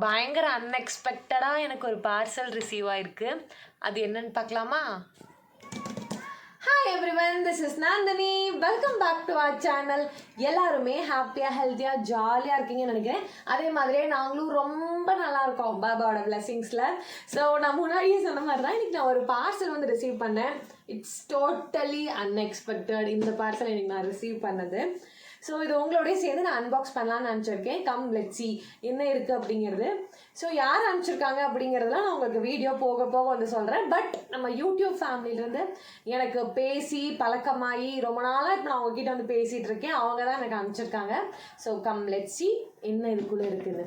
பயங்கர அன்எக்ஸ்பெக்டடாக எனக்கு ஒரு பார்சல் ரிசீவ் ஆயிருக்கு. அது என்னன்னு பார்க்கலாமா? Hi everyone, this is Nandini. Welcome back to our channel. எல்லாருமே ஹாப்பியாக ஹெல்த்தியாக ஜாலியாக இருக்கீங்கன்னு நினைக்கிறேன். அதே மாதிரியே நாங்களும் ரொம்ப நல்லா இருக்கோம் பாபாவோட பிளெஸிங்ஸில். ஸோ நான் முன்னாடியே சொன்ன மாதிரி தான் இன்றைக்கி நான் ஒரு பார்சல் வந்து ரிசீவ் பண்ணேன். It's totally unexpected. இந்த பார்சல் இன்றைக்கி நான் ரிசீவ் பண்ணது. ஸோ இது உங்களோடய சேர்ந்து நான் அன்பாக்ஸ் பண்ணலான்னு நினச்சிருக்கேன். கம் லெட்ஸ் see என்ன இருக்குது அப்படிங்கிறது. ஸோ யார் அனுப்பிச்சிருக்காங்க அப்படிங்கிறதுலாம் நான் உங்களுக்கு வீடியோ போக போக வந்து சொல்கிறேன். பட் நம்ம யூடியூப் ஃபேமிலியிலேருந்து எனக்கு பேசி பழக்கமாகி ரொம்ப நாளாக இப்போ நான் அவங்ககிட்ட வந்து பேசிகிட்டு இருக்கேன். அவங்க தான் எனக்கு அனுப்பிச்சிருக்காங்க. ஸோ கம் லெட்ஸ் see என்ன இதுக்குள்ளே இருக்குது.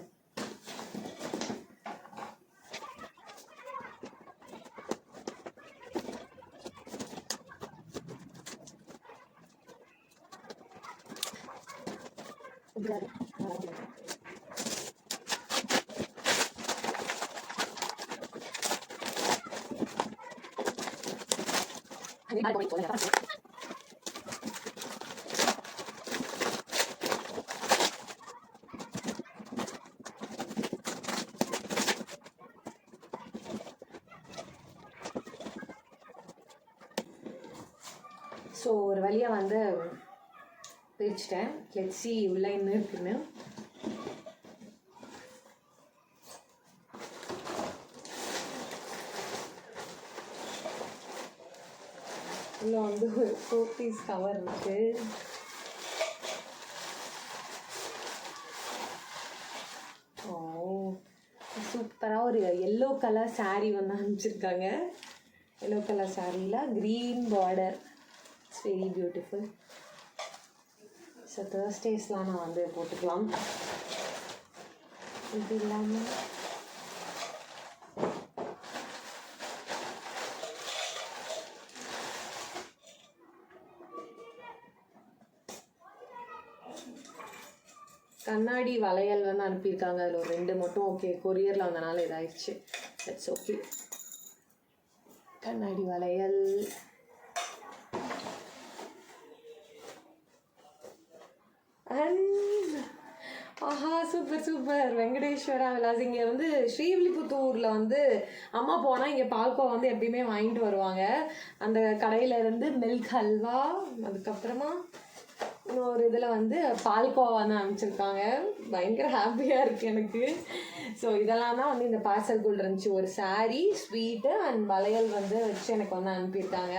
ஸோ ஒரு வழியாக வந்து பிரிச்சுட்டேன். லெட்ஸ் see உள்ள என்ன இருக்குன்னு. உள்ள வந்து ஒரு 4 பீஸ் கவர் இருக்கு. சூப்பராக ஒரு எல்லோ கலர் சாரீ வந்து அனுப்பிச்சிருக்காங்க. எல்லோ கலர் சாரியில் green border. It's very beautiful. So தேர்ஸ்டேஸ்லாம் நான் வந்து போட்டுக்கலாம். இது இல்லாமல் கண்ணாடி வளையல் வந்து அனுப்பியிருக்காங்க. அதில் ஒரு 2 மட்டும் ஓகே கொரியரில் வந்தனால இதாகிடுச்சு. It's okay. கண்ணாடி வளையல் அண்ட் ஆஹா சூப்பர் சூப்பர். வெங்கடேஸ்வரா விலாஸ். இங்கே வந்து ஸ்ரீவில்லிபுத்தூரில் வந்து அம்மா போனால் இங்கே பால்கோவா வந்து எப்பயுமே வாங்கிட்டு வருவாங்க. அந்த கடையிலேருந்து மில்க் ஹல்வா, அதுக்கப்புறமா இன்னொரு இதில் வந்து பால்கோவா வந்து அனுப்பிச்சிருக்காங்க. பயங்கர ஹாப்பியாக இருக்குது எனக்கு. ஸோ இதெல்லாம் தான் வந்து இந்த பார்சல்குள்ள இருந்துச்சு. ஒரு சாரீ, ஸ்வீட்டு அண்ட் வளையல் வந்து வச்சு எனக்கு வந்து அனுப்பியிருக்காங்க.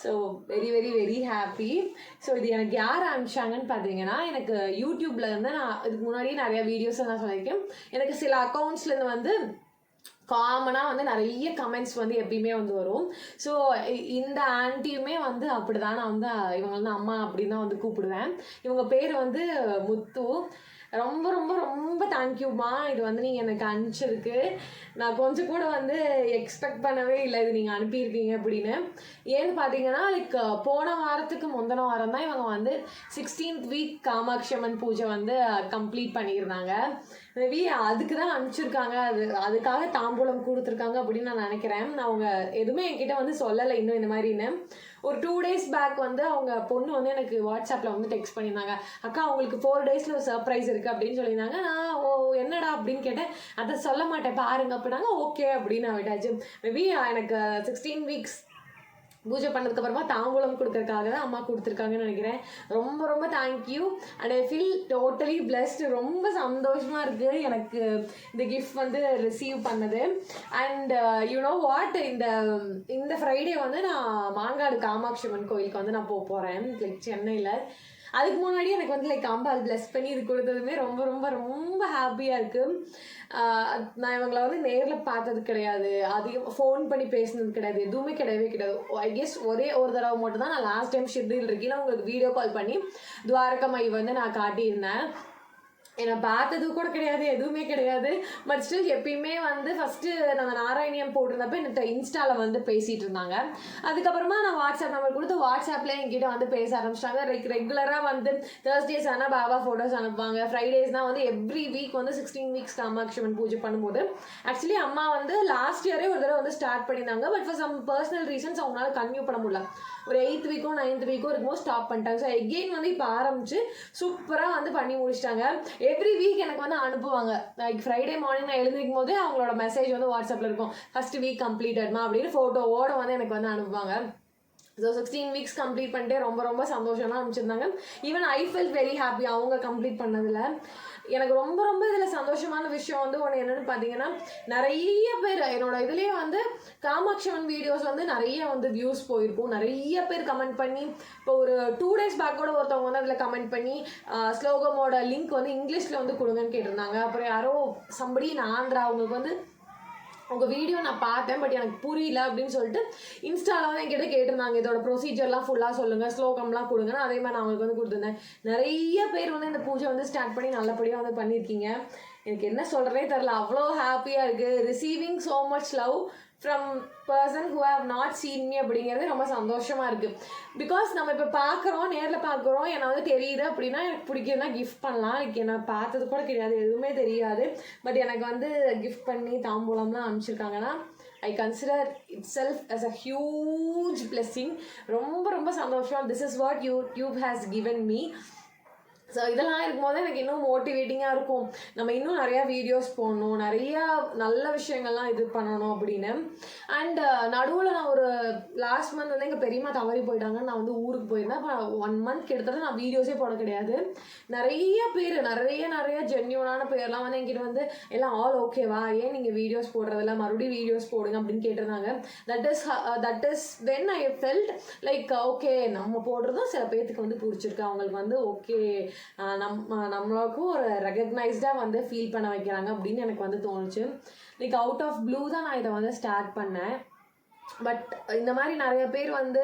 So very very very happy. So இது எனக்கு யார் அனுப்பிச்சாங்கன்னு பார்த்தீங்கன்னா, எனக்கு யூடியூப்பில் இருந்து நான் இதுக்கு முன்னாடியே நிறையா வீடியோஸை நான் சொல்லியிருக்கேன். எனக்கு சில அக்கௌண்ட்ஸ்லேருந்து வந்து காமனாக வந்து நிறைய கமெண்ட்ஸ் வந்து எப்பயுமே வந்து வரும். ஸோ இந்த ஆன்ட்டியுமே வந்து அப்படி தான். நான் வந்து இவங்க வந்து அம்மா அப்படின்னு தான் வந்து கூப்பிடுவேன். இவங்க பேர் வந்து முத்து. ரொம்ப ரொம்ப ரொம்ப தேங்க்யூம்மா. இது வந்து நீங்கள் எனக்கு அனுப்பிச்சிருக்கு. நான் கொஞ்சம் கூட வந்து எக்ஸ்பெக்ட் பண்ணவே இல்லை இது நீங்கள் அனுப்பியிருக்கீங்க அப்படின்னு. ஏன்னு பார்த்தீங்கன்னா லைக் போன வாரத்துக்கு முந்தின வாரம் தான் இவங்க வந்து 16th வீக் காமாட்சி அம்மன் பூஜை வந்து கம்ப்ளீட் பண்ணியிருந்தாங்க. மேபி அதுக்கு தான் அனுப்பிச்சிருக்காங்க. அதுக்காக தாம்பூலம் கொடுத்துருக்காங்க அப்படின்னு நான் நினைக்கிறேன். அவங்க எதுவுமே என்கிட்ட வந்து சொல்லலை இன்னும் இந்த மாதிரின்னு. ஒரு 2 days பேக் வந்து அவங்க பொண்ணு வந்து எனக்கு வாட்ஸ்அப்பில் வந்து டெக்ஸ்ட் பண்ணியிருந்தாங்க. அக்கா அவங்களுக்கு 4 daysல ஒரு சர்ப்ரைஸ் இருக்குது அப்படின்னு சொல்லியிருந்தாங்க. நான் என்னடா அப்படின்னு கேட்டேன். அதை சொல்ல மாட்டேன் பாருங்க அப்படின்னாங்க. ஓகே அப்படின்னு நான் விட்டாச்சு. மேபி எனக்கு 16 வீக்ஸ் பூஜை பண்ணதுக்கப்புறமா தாம்பூலம் கொடுக்கறதுக்காக தான் அம்மா கொடுத்துருக்காங்கன்னு நினைக்கிறேன். ரொம்ப ரொம்ப thank you. And I feel totally blessed. ரொம்ப சந்தோஷமாக இருக்குது எனக்கு இந்த கிஃப்ட் வந்து ரிசீவ் பண்ணது. அண்ட் யூனோ வாட், இந்த ஃப்ரைடே வந்து நான் மாங்காடு காமாட்சி அம்மன் கோயிலுக்கு வந்து நான் போகிறேன் லைக் சென்னையில். அதுக்கு முன்னாடி எனக்கு வந்து லைக் அம்பாள் பிளஸ் பண்ணி இது கொடுத்ததுமே ரொம்ப ரொம்ப ரொம்ப ஹாப்பியாக இருக்குது. நான் இவங்களை வந்து நேரில் பார்த்தது கிடையாது, அதிகம் ஃபோன் பண்ணி பேசினது கிடையாது, எதுவுமே கிடையவே கிடையாது. ஐ கெஸ் ஒரே ஒரு தடவை மட்டும் தான் நான் லாஸ்ட் டைம் ஷெட்யூல் இருக்கீங்களா உங்களுக்கு வீடியோ கால் பண்ணி துவாரகமாயி வந்து நான் காட்டியிருந்தேன். என்னை பார்த்தது கூட கிடையாது, எதுவுமே கிடையாது. பட் ஸ்டில் எப்பயுமே வந்து ஃபஸ்ட்டு நாங்கள் நாராயணியம் போட்டிருந்தப்போ என்கிட்ட இன்ஸ்டாவில் வந்து பேசிகிட்டு இருந்தாங்க. அதுக்கப்புறமா நான் வாட்ஸ்அப் நம்பர் கொடுத்து வாட்ஸ்அப்லேயே என்கிட்ட வந்து பேச ஆரம்பிச்சிட்டாங்க. ரெகுலராக வந்து தேர்ஸ்டேஸ் ஆனால் பாபா ஃபோட்டோஸ் அனுப்புவாங்க. ஃப்ரைடேஸ்னால் வந்து எவ்ரி வீக் வந்து 16 வீக்ஸ் காமாட்சி அம்மன் பூஜை பண்ணும்போது ஆக்சுவலி அம்மா வந்து லாஸ்ட் இயரே ஒரு தடவை வந்து ஸ்டார்ட் பண்ணியிருந்தாங்க. But for some personal reasons அவங்களால கன்டினியூ பண்ண முடியல. ஒரு 8th வீக்கோ 9th வீக்கோ இருக்கும்போது ஸ்டாப் பண்ணிட்டாங்க. ஸோ எகெயின் வந்து இப்போ ஆரம்பிச்சு சூப்பராக வந்து பண்ணி முடிச்சிட்டாங்க. எவ்ரி வீக் எனக்கு வந்து அனுப்புவாங்க. லைக் ஃப்ரைடே மார்னிங் நான் எழுந்திருக்கும் போது அவங்களோட மெசேஜ் வந்து வாட்ஸ்அப்பில் இருக்கும், ஃபர்ஸ்ட் வீக் கம்ப்ளீட்டட்மா அப்படின்னு ஃபோட்டோவோட வந்து எனக்கு வந்து அனுப்புவாங்க. ஸோ 16 வீக்ஸ் கம்ப்ளீட் பண்ணிட்டு ரொம்ப ரொம்ப சந்தோஷமாக அனுப்பிச்சிருந்தாங்க. Even I felt very happy அவங்க கம்ப்ளீட் பண்ணதில். எனக்கு ரொம்ப ரொம்ப இதில் சந்தோஷமான விஷயம் வந்து ஒன்று என்னென்னு பார்த்தீங்கன்னா, நிறைய பேர் என்னோட இதுலேயே வந்து காமாட்சியம்மன் வீடியோஸ் வந்து நிறைய வந்து வியூஸ் போயிருக்கும். நிறைய பேர் கமெண்ட் பண்ணி, இப்போ ஒரு 2 days பேக் கூட ஒருத்தவங்க வந்து அதில் கமெண்ட் பண்ணி ஸ்லோகமோட லிங்க் வந்து இங்கிலீஷில் வந்து கொடுங்கன்னு கேட்டிருந்தாங்க. அப்புறம் யாரோ சம்படி ஆந்திரா அவங்களுக்கு வந்து உங்கள் வீடியோ நான் பார்த்தேன் பட் எனக்கு புரியல அப்படின்னு சொல்லிட்டு இன்ஸ்டாவில் வந்து என்கிட்ட கேட்டிருந்தாங்க, இதோட ப்ரொசீஜர்லாம் ஃபுல்லாக சொல்லுங்கள், ஸ்லோகம்லாம் கொடுங்கன்னு. அதே மாதிரி நான் அவங்களுக்கு வந்து கொடுத்துருந்தேன். நிறைய பேர் வந்து இந்த பூஜை வந்து ஸ்டார்ட் பண்ணி நல்லபடியாக வந்து பண்ணியிருக்கீங்க. எனக்கு என்ன சொல்கிறதே தெரில, அவ்வளோ ஹாப்பியாக இருக்குது. Receiving so much love from person who have not seen me அப்படிங்கிறது ரொம்ப சந்தோஷமாக இருக்குது. பிகாஸ் நம்ம இப்போ பார்க்குறோம், நேரில் பார்க்குறோம், என்னை வந்து தெரியுது அப்படின்னா எனக்கு பிடிக்குதுன்னா கிஃப்ட் பண்ணலாம். எனக்கு என்னை பார்த்தது கூட கிடையாது, எதுவுமே தெரியாது. பட் எனக்கு வந்து கிஃப்ட் பண்ணி தாம்பூலம்லாம் அனுப்பிச்சிருக்காங்கன்னா I consider it self as a huge blessing. ரொம்ப ரொம்ப சந்தோஷம். This is what YouTube has given me. So இதெல்லாம் இருக்கும்போது எனக்கு இன்னும் மோட்டிவேட்டிங்காக இருக்கும், நம்ம இன்னும் நிறையா வீடியோஸ் போடணும், நிறையா நல்ல விஷயங்கள்லாம் இது பண்ணணும் அப்படின்னு. அண்ட் நடுவில் நான் ஒரு லாஸ்ட் மந்த் வந்து எங்கள் பெரியம்மா தவறி போயிட்டாங்க. நான் வந்து ஊருக்கு போயிருந்தேன். அப்போ 1 month கிட்டத்தட்ட நான் வீடியோஸே போட கிடையாது. நிறைய பேர் நிறைய ஜென்யூனான பேர்லாம் வந்து என்கிட்ட வந்து எல்லாம் ஆல் ஓகேவா, ஏன் நீங்கள் வீடியோஸ் போடுறதில்ல, மறுபடியும் வீடியோஸ் போடுங்க அப்படின்னு கேட்டிருந்தாங்க. That is when I felt like okay, நம்ம போடுறதும் சில பேர்த்துக்கு வந்து பிடிச்சிருக்கு, அவங்களுக்கு வந்து ஓகே நம்மளுக்கும் ஒரு ரெகக்னைஸ்டாக வந்து ஃபீல் பண்ண வைக்கிறாங்க அப்படின்னு எனக்கு வந்து தோணுச்சு. லைக் அவுட் ஆஃப் ப்ளூ தான் நான் இதை வந்து ஸ்டார்ட் பண்ணேன். பட் இந்த மாதிரி நிறைய பேர் வந்து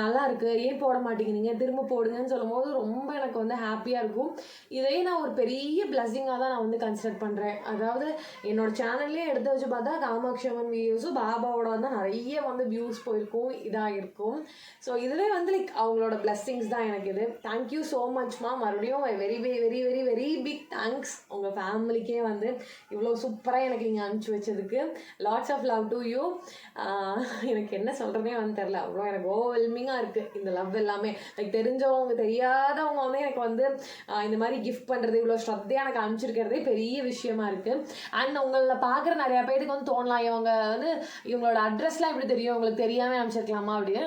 நல்லா இருக்குது, ஏன் போட மாட்டேங்கிறீங்க, திரும்ப போடுங்கன்னு சொல்லும் போது ரொம்ப எனக்கு வந்து ஹாப்பியாக இருக்கும். இதையே நான் ஒரு பெரிய பிளஸ்ஸிங்காக தான் நான் வந்து கன்சிடர் பண்ணுறேன். அதாவது என்னோட சேனல்லே எடுத்து வச்சு பார்த்தா காமாட்சியம்மன் வீடியோஸும் பாபாவோட வந்து நிறைய வந்து வியூஸ் போயிருக்கும், இதாக இருக்கும். ஸோ இதில் வந்து லைக் அவங்களோட பிளஸ்ஸிங்ஸ் தான் எனக்கு இது. தேங்க்யூ ஸோ மச்மா. மறுபடியும் very very very very very big thanks உங்கள் ஃபேமிலிக்கே வந்து இவ்வளோ சூப்பராக எனக்கு நீங்கள் அனுப்பிச்சி வச்சதுக்கு. Lots of love to you. எனக்கு என்ன சொல்கிறதே வந்து தெரில, அவ்வளோ எனக்கு ஓவர்வெல்மிங்காக இருக்குது இந்த லவ் எல்லாமே. லைக் தெரிஞ்சவங்க தெரியாதவங்க வந்து எனக்கு வந்து இந்த மாதிரி கிஃப்ட் பண்ணுறது, இவ்வளோ ஸ்ரத்தையாக எனக்கு அனுப்பிச்சிருக்கிறதே பெரிய விஷயமா இருக்குது. அண்ட் உங்களை பார்க்குற நிறையா பேருக்கு வந்து தோணலாம், இவங்க வந்து இவங்களோட அட்ரஸ்லாம் எப்படி தெரியும், உங்களுக்கு தெரியாமல் அனுப்பிச்சிருக்கலாமா அப்படின்னு.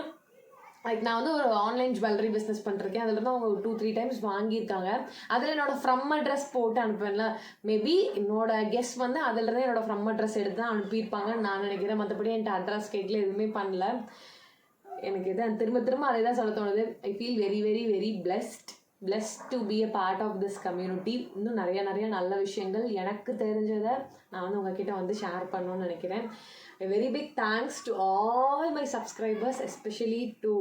லைக் நான் வந்து ஒரு ஆன்லைன் ஜுவல்லரி பிஸ்னஸ் பண்ணிருக்கேன். அதில் தான் அவங்க 2-3 times வாங்கியிருக்காங்க. அதில் என்னோடய ஃப்ரம் அட்ரஸ் போட்டு அனுப்புவேன்ல, மேபி என்னோட கெஸ்ட் வந்து அதில் தான் என்னோடய ஃப்ரம் அட்ரஸ் எடுத்து தான் அனுப்பியிருப்பாங்கன்னு நான் நினைக்கிறேன். மற்றபடி என்கிட்ட அட்ரஸ் கேட்கல, எதுவுமே பண்ணல. எனக்கு இதான் திரும்ப அதே தான் சொல்ல தோணுது. I feel very very very blessed to be a part of this community. இன்னும் நிறைய நல்ல விஷயங்கள் எனக்கு தெரிஞ்சதை நான் வந்து உங்ககிட்ட வந்து ஷேர் பண்ணணும்னு நினைக்கிறேன். A very big thanks to all my subscribers, especially to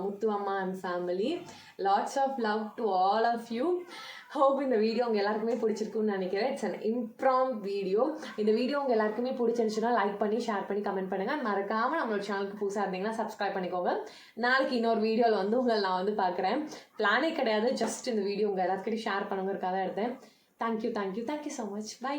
Muthu Amma and family. Lots of love to all of you. Hope இந்த வீடியோ உங்கள் எல்லாருக்குமே பிடிச்சிருக்குன்னு நினைக்கிறேன். It's an impromptu video. இந்த வீடியோ உங்கள் எல்லாருக்குமே பிடிச்சிருந்துச்சுன்னா லைக் பண்ணி ஷேர் பண்ணி கமெண்ட் பண்ணுங்கள். மறக்காமல் நம்மளோட சேனலுக்கு புதுசாக இருந்தீங்கன்னா சப்ஸ்கிரைப் பண்ணிக்கோங்க. நாளைக்கு இன்னொரு வீடியோவில் வந்து உங்களை நான் வந்து பார்க்குறேன். பிளானே கிடையாது, ஜஸ்ட் இந்த வீடியோ உங்கள் எல்லாருக்கிட்டையும் ஷேர் பண்ணுங்கிறதுக்காக தான் எடுத்தேன். Thank you so much. பை.